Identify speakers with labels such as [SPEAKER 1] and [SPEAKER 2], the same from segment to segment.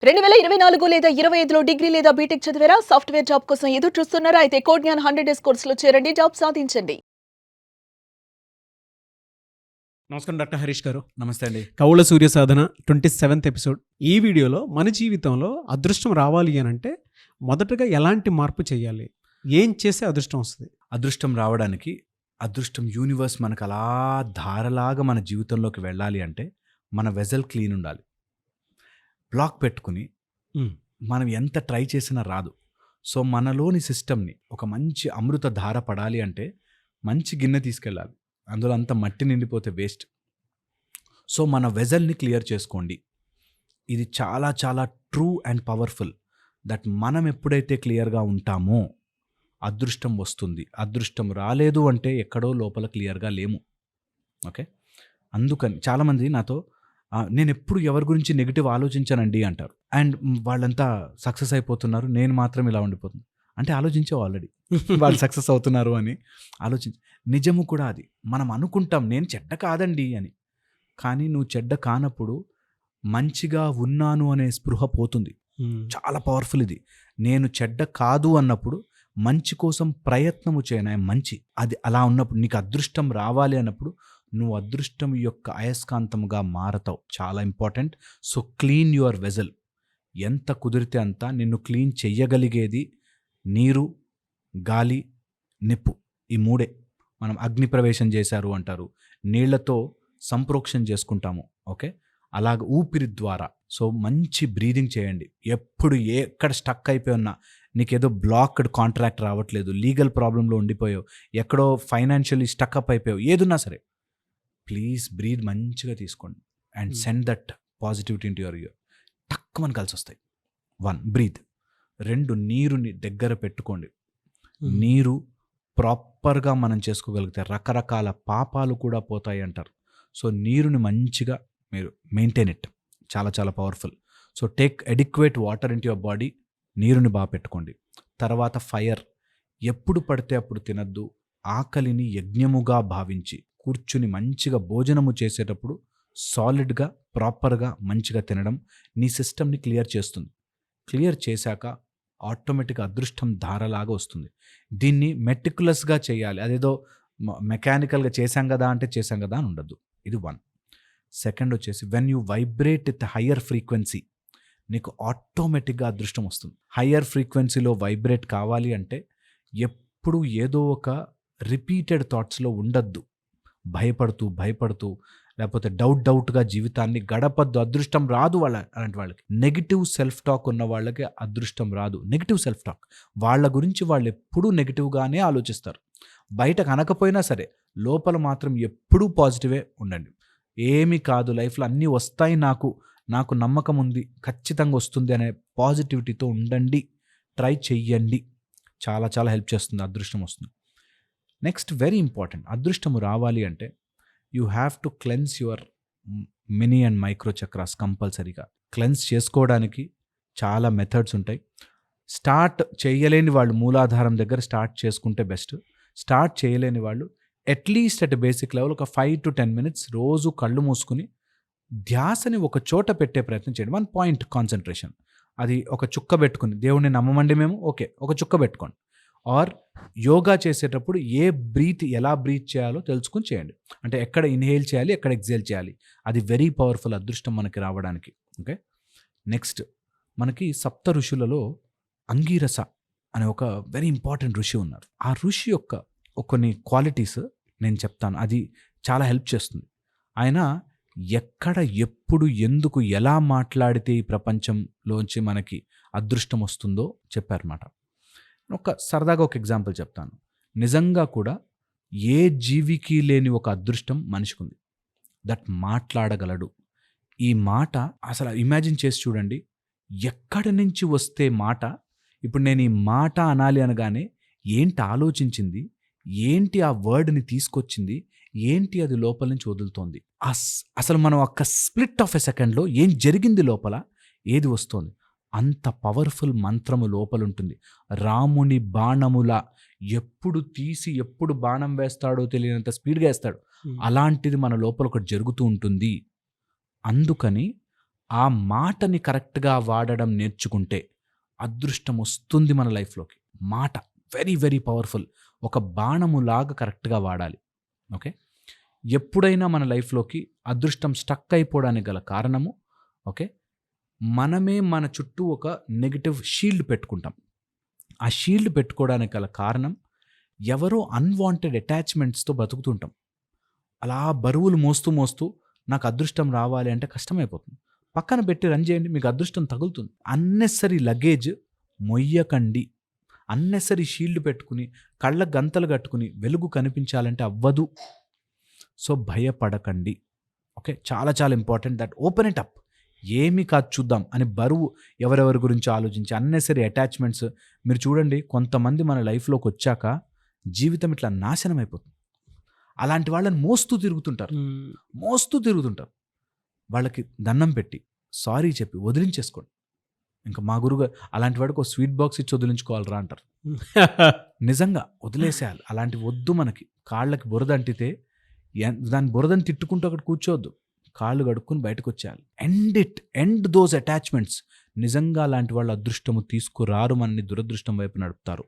[SPEAKER 1] 2024 లేదా 25లో డిగ్రీ లేదా బీటెక్ చదివారా? సాఫ్ట్‌వేర్ జాబ్ కోసం ఎదురు చూస్తున్నారా? అయితే కోడ్ జ్ఞాన్ 100 డేస్ కోర్సులో చేరండి. జాబ్ సాధించండి.
[SPEAKER 2] నమస్కారం డాక్టర్ హరీష్ గారు.
[SPEAKER 3] నమస్తే అండి.
[SPEAKER 2] కౌల సూర్య సాధన 27th ఎపిసోడ్. ఈ వీడియోలో మన జీవితంలో అదృష్టం రావాలి అనంటే మొదటగా ఎలాంటి మార్పు చేయాలి? ఏం చేస్తే అదృష్టం వస్తుంది?
[SPEAKER 3] అదృష్టం రావడానికి అదృష్టం యూనివర్స్ మనకు అలా ధారలాగా మన జీవితంలోకి వెళ్ళాలి అంటే మన వెజల్ క్లీన్ ఉండాలి. బ్లాక్ పెట్టుకుని మనం ఎంత ట్రై చేసినా రాదు. సో మనలోని సిస్టమ్ని ఒక మంచి అమృత ధార పడాలి అంటే మంచి గిన్నె తీసుకెళ్ళాలి. అందులో అంత మట్టి నిండిపోతే వేస్ట్. సో మన వెజల్ని క్లియర్ చేసుకోండి. ఇది చాలా చాలా ట్రూ అండ్ పవర్ఫుల్. దట్ మనం ఎప్పుడైతే క్లియర్గా ఉంటామో అదృష్టం వస్తుంది. అదృష్టం రాలేదు అంటే ఎక్కడో లోపల క్లియర్గా లేము. ఓకే, అందుకని చాలామంది నాతో నేను ఎప్పుడు ఎవరి గురించి నెగిటివ్ ఆలోచించానండి అంటారు. అండ్ వాళ్ళంతా సక్సెస్ అయిపోతున్నారు, నేను మాత్రం ఇలా ఉండిపోతుంది. అంటే ఆలోచించావు ఆల్రెడీ వాళ్ళు సక్సెస్ అవుతున్నారు అని నిజము కూడా అది. మనం అనుకుంటాం నేను చెడ్డ కాదండి అని, కానీ నువ్వు చెడ్డ కానప్పుడు మంచిగా ఉన్నాను అనే స్పృహ పోతుంది. చాలా పవర్ఫుల్ ఇది. నేను చెడ్డ కాదు అన్నప్పుడు మంచి కోసం ప్రయత్నము చేయను, మంచి అది అలా ఉన్నప్పుడు నీకు అదృష్టం రావాలి అన్నప్పుడు నువ్వు అదృష్టం యొక్క అయస్కాంతముగా మారతావు. చాలా important. So clean your vessel. ఎంత కుదిరితే అంత నిన్ను క్లీన్ చెయ్యగలిగేది నీరు, గాలి, నిప్పు. ఈ మూడే. మనం అగ్ని ప్రవేశం చేశారు అంటారు, నీళ్లతో సంప్రోక్షణ చేసుకుంటాము. ఓకే, అలాగ ఊపిరి ద్వారా. సో మంచి బ్రీదింగ్ చేయండి. ఎప్పుడు ఎక్కడ స్టక్ అయిపోయి ఉన్నా, నీకేదో బ్లాక్డ్ కాంట్రాక్ట్ రావట్లేదు, లీగల్ ప్రాబ్లంలో ఉండిపోయావు, ఎక్కడో ఫైనాన్షియల్లీ స్టక్అప్ అయిపోయావు, ఏదున్నా సరే ప్లీజ్ బ్రీద్ మంచిగా తీసుకోండి and send that positivity into your year. తక్కువని కలిసి వస్తాయి. 1 బ్రీద్. 2 నీరుని దగ్గర పెట్టుకోండి. నీరు ప్రాపర్గా మనం చేసుకోగలిగితే రకరకాల పాపాలు కూడా పోతాయి అంటారు. సో నీరుని మంచిగా మీరు మెయింటైన్ ఇట్. చాలా చాలా powerful. So take adequate water into your body. నీరుని బాగా పెట్టుకోండి. తర్వాత ఫైర్. ఎప్పుడు పడితే అప్పుడు తినద్దు. ఆకలిని యజ్ఞముగా భావించి కూర్చుని మంచిగా భోజనము చేసేటప్పుడు సాలిడ్గా ప్రాపర్గా మంచిగా తినడం నీ సిస్టమ్ని క్లియర్ చేస్తుంది. క్లియర్ చేశాక ఆటోమేటిక్గా అదృష్టం ధారలాగా వస్తుంది. దీన్ని మెటిక్యులస్గా చేయాలి. అదేదో మెకానికల్గా చేశాం కదా అంటే చేశాం కదా అని ఉండద్దు. ఇది 1. సెకండ్ వచ్చేసి when you vibrate with higher frequency, నీకు ఆటోమేటిక్గా అదృష్టం వస్తుంది. హయ్యర్ ఫ్రీక్వెన్సీలో వైబ్రేట్ కావాలి అంటే ఎప్పుడు ఏదో ఒక రిపీటెడ్ థాట్స్లో ఉండద్దు. భయపడుతూ లేకపోతే డౌట్గా జీవితాన్ని గడపద్దు. అదృష్టం రాదు అలాంటి వాళ్ళకి. నెగిటివ్ సెల్ఫ్ టాక్ ఉన్న వాళ్ళకి అదృష్టం రాదు. నెగిటివ్ సెల్ఫ్ టాక్, వాళ్ళ గురించి వాళ్ళు ఎప్పుడూ నెగిటివ్గానే ఆలోచిస్తారు. బయట కనకపోయినా సరే లోపల మాత్రం ఎప్పుడూ పాజిటివే ఉండండి. ఏమీ కాదు, లైఫ్లో అన్నీ వస్తాయి, నాకు నమ్మకం ఉంది, ఖచ్చితంగా వస్తుంది అనే పాజిటివిటీతో ఉండండి. ట్రై చెయ్యండి. చాలా చాలా హెల్ప్ చేస్తుంది, అదృష్టం వస్తుంది. నెక్స్ట్ వెరీ ఇంపార్టెంట్, అదృష్టము రావాలి అంటే you have to cleanse your mini and micro chakras. కంపల్సరీగా క్లెన్స్ చేసుకోవడానికి చాలా మెథడ్స్ ఉంటాయి. స్టార్ట్ చేయలేని వాళ్ళు మూలాధారం దగ్గర స్టార్ట్ చేసుకుంటే బెస్ట్. స్టార్ట్ చేయలేని వాళ్ళు అట్లీస్ట్ అట్ బేసిక్ లెవెల్ ఒక 5 to 10 minutes రోజు కళ్ళు మూసుకుని ధ్యాసని ఒక చోట పెట్టే ప్రయత్నం చేయండి. 1 point కాన్సన్ట్రేషన్. అది ఒక చుక్క పెట్టుకుని, దేవుడిని నమ్మమండి మేము, ఓకే ఒక చుక్క పెట్టుకోండి. ఆర్ యోగా చేసేటప్పుడు ఎలా బ్రీత్ చేయాలో తెలుసుకుని చేయండి. అంటే ఎక్కడ ఇన్హేల్ చేయాలి, ఎక్కడ ఎక్సేల్ చేయాలి. అది వెరీ పవర్ఫుల్ అదృష్టం మనకి రావడానికి. ఓకే, నెక్స్ట్ మనకి సప్త ఋషులలో అంగీరస అనే ఒక వెరీ ఇంపార్టెంట్ ఋషి ఉన్నారు. ఆ ఋషి యొక్క కొన్ని క్వాలిటీస్ నేను చెప్తాను, అది చాలా హెల్ప్ చేస్తుంది. ఆయన ఎక్కడ, ఎప్పుడు, ఎందుకు, ఎలా మాట్లాడితే ఈ ప్రపంచంలోంచి మనకి అదృష్టం వస్తుందో చెప్పారన్నమాట. సరదాగా ఒక ఎగ్జాంపుల్ చెప్తాను. నిజంగా కూడా ఏ జీవికి లేని ఒక అదృష్టం మనిషికి ఉంది. దట్ మాట్లాడగలడు. ఈ మాట అసలు ఇమాజిన్ చేసి చూడండి, ఎక్కడి నుంచి వస్తే మాట. ఇప్పుడు నేను ఈ మాట అనాలి అనగానే ఏంటి ఆలోచించింది, ఏంటి ఆ వర్డ్ని తీసుకొచ్చింది, ఏంటి అది లోపల నుంచి వదులుతోంది. అసలు మనం ఒక్క స్ప్లిట్ ఆఫ్ ఎ సెకండ్లో ఏం జరిగింది లోపల, ఏది వస్తోంది. అంత పవర్ఫుల్ మంత్రము లోపలుంటుంది. రాముని బాణముల ఎప్పుడు తీసి ఎప్పుడు బాణం వేస్తాడో తెలియనంత స్పీడ్గా వేస్తాడు. అలాంటిది మన లోపల ఒకటి జరుగుతూ ఉంటుంది. అందుకని ఆ మాటని కరెక్ట్గా వాడడం నేర్చుకుంటే అదృష్టం వస్తుంది మన లైఫ్లోకి. మాట వెరీ వెరీ పవర్ఫుల్. ఒక బాణములాగా కరెక్ట్గా వాడాలి. ఓకే, ఎప్పుడైనా మన లైఫ్లోకి అదృష్టం స్టక్ అయిపోవడానికి గల కారణము, ఓకే, మనమే మన చుట్టూ ఒక నెగిటివ్ షీల్డ్ పెట్టుకుంటాం. ఆ షీల్డ్ పెట్టుకోవడానికి గల కారణం, ఎవరో అన్వాంటెడ్ అటాచ్మెంట్స్తో బతుకుతుంటాం. అలా బరువులు మోస్తూ మోస్తూ నాకు అదృష్టం రావాలి అంటే కష్టమైపోతుంది. పక్కన పెట్టి రన్ చేయండి, మీకు అదృష్టం తగులుతుంది. అన్నెసరీ లగేజ్ మొయ్యకండి. అన్నెసరీ షీల్డ్ పెట్టుకుని కళ్ళ గంతలు కట్టుకుని వెలుగు కనిపించాలంటే అవ్వదు. సో భయపడకండి. ఓకే, చాలా చాలా important that open it up. ఏమి కాదు చూద్దాం అని బరువు ఎవరెవరి గురించి ఆలోచించి అన్నెసరీ అటాచ్మెంట్స్. మీరు చూడండి, కొంతమంది మన లైఫ్లోకి వచ్చాక జీవితం ఇట్లా నాశనం అయిపోతుంది. అలాంటి వాళ్ళని మోస్తూ తిరుగుతుంటారు. వాళ్ళకి దండం పెట్టి సారీ చెప్పి వదిలించేసుకోండి. ఇంకా మా గురుగారు అలాంటి వాడికి ఒక స్వీట్ బాక్స్ ఇచ్చి వదిలించుకోవాలరా అంటారు. నిజంగా వదిలేసేయాలి. అలాంటివి వద్దు మనకి. కాళ్ళకి బురద అంటితే దాని బురదని తిట్టుకుంటూ అక్కడ కూర్చోవద్దు. కాళ్ళు కడుక్కుని బయటకు వచ్చేయాలి. End those attachments. నిజంగా అలాంటి వాళ్ళు అదృష్టము తీసుకురారు, మనని దురదృష్టం వైపు నడుపుతారు.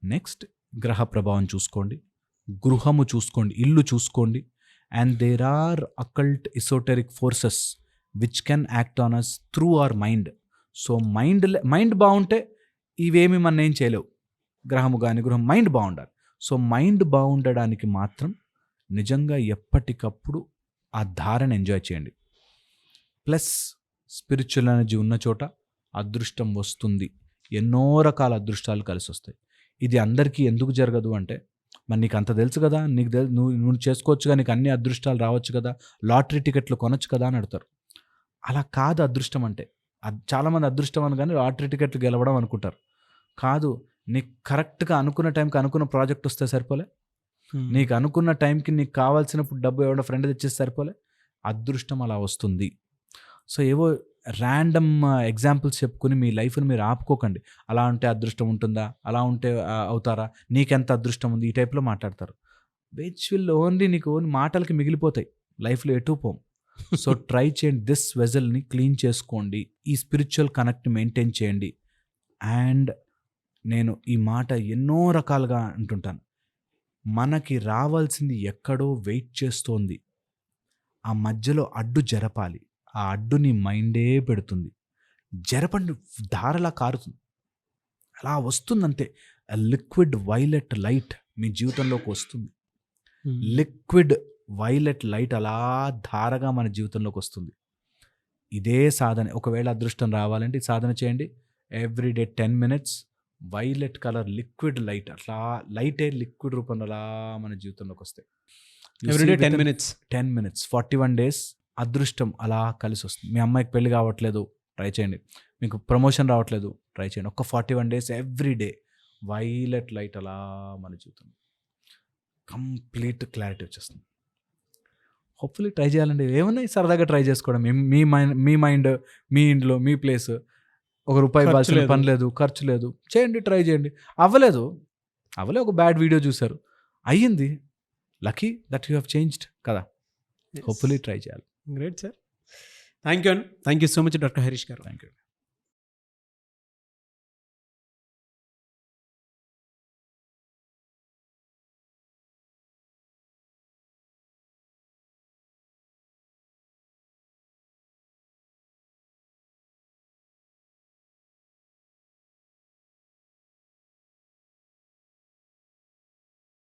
[SPEAKER 3] నెక్స్ట్, గ్రహ ప్రభావం చూసుకోండి, గృహము చూసుకోండి, ఇల్లు చూసుకోండి. And there are occult esoteric forces which can act on us through our mind. So mind బాగుంటే ఇవేమి మన ఏం చేయలేవు. గ్రహము కానీ గృహం, మైండ్ బాగుండాలి. సో మైండ్ బాగుండడానికి మాత్రం నిజంగా ఎప్పటికప్పుడు ఆ ధారణ ఎంజాయ్ చేయండి. ప్లస్ స్పిరిచువల్ ఎనర్జీ ఉన్న చోట అదృష్టం వస్తుంది. ఎన్నో రకాల అదృష్టాలు కలిసి వస్తాయి. ఇది అందరికీ ఎందుకు జరగదు అంటే, మరి నీకు అంత తెలుసు కదా, నీకు నువ్వు చేసుకోవచ్చుగా, నీకు అన్ని అదృష్టాలు రావచ్చు కదా, లాటరీ టికెట్లు కొనొచ్చు కదా అని అడుగుతారు. అలా కాదు అదృష్టం అంటే. చాలామంది అదృష్టం అనగానే లాటరీ టికెట్లు గెలవడం అనుకుంటారు. కాదు, నీకు కరెక్ట్గా అనుకున్న టైంకి అనుకున్న ప్రాజెక్ట్ వస్తే సరిపోలే, నీకు అనుకున్న టైంకి నీకు కావాల్సినప్పుడు డబ్బు ఎవడో ఫ్రెండ్ తెచ్చేసి సరిపోలే. అదృష్టం అలా వస్తుంది. సో ఏవో ర్యాండమ్ ఎగ్జాంపుల్స్ చెప్పుకుని మీ లైఫ్ని మీరు ఆపుకోకండి. అలా ఉంటే అదృష్టం ఉంటుందా, అలా ఉంటే అవుతారా, నీకెంత అదృష్టం ఉంది, ఈ టైప్లో మాట్లాడతారు. విచ్ విల్ ఓన్లీ నీకు ఓన్లీ మాటలకి మిగిలిపోతాయి, లైఫ్లో ఎటు పోం. సో ట్రై చేయండి, దిస్ వెజల్ని క్లీన్ చేసుకోండి, ఈ స్పిరిచువల్ కనెక్ట్ మెయింటైన్ చేయండి. అండ్ నేను ఈ మాట ఎన్నో రకాలుగా అంటుంటాను, మనకి రావాల్సింది ఎక్కడో వెయిట్ చేస్తోంది, ఆ మధ్యలో అడ్డు జరపాలి. ఆ అడ్డుని మైండే పెడుతుంది. జరపండి, ధారలా కారుతుంది, అలా వస్తుందంతే. లిక్విడ్ వైలెట్ లైట్ మీ జీవితంలోకి వస్తుంది. లిక్విడ్ వైలెట్ లైట్ అలా ధారగా మన జీవితంలోకి వస్తుంది. ఇదే సాధన. ఒకవేళ అదృష్టం రావాలంటే ఈ సాధన చేయండి. Everyday 10 minutes violet colour liquid light, అట్లా లైటే లిక్విడ్ రూపంలో అలా మన జీవితంలోకి వస్తాయి.
[SPEAKER 2] ఎవ్రీడే 10 minutes
[SPEAKER 3] 10 minutes 41 days అదృష్టం అలా కలిసి వస్తుంది. మీ అమ్మాయికి పెళ్లి కావట్లేదు, ట్రై చేయండి. మీకు ప్రమోషన్ రావట్లేదు, ట్రై చేయండి. ఒక్క 41 days ఎవ్రీడే వైలెట్ లైట్ అలా మన జీవితం కంప్లీట్ క్లారిటీ వచ్చేస్తుంది. హోప్ఫుల్లీ ట్రై చేయాలండి. ఏమన్నా సరదాగా ట్రై చేసుకోవడం. మీ మైండ్ మీ ఇంట్లో మీ ప్లేస్, ₹1 ఇవ్వాల్సిన పని లేదు, ఖర్చు లేదు, చేయండి, ట్రై చేయండి. అవ్వలేదు, ఒక బ్యాడ్ వీడియో చూశారు, అయ్యింది, lucky that you have changed కదా. హోప్ఫుల్లీ ట్రై చేయాలి.
[SPEAKER 2] Great sir, thank you so much doctor Harish garu.
[SPEAKER 3] Thank you.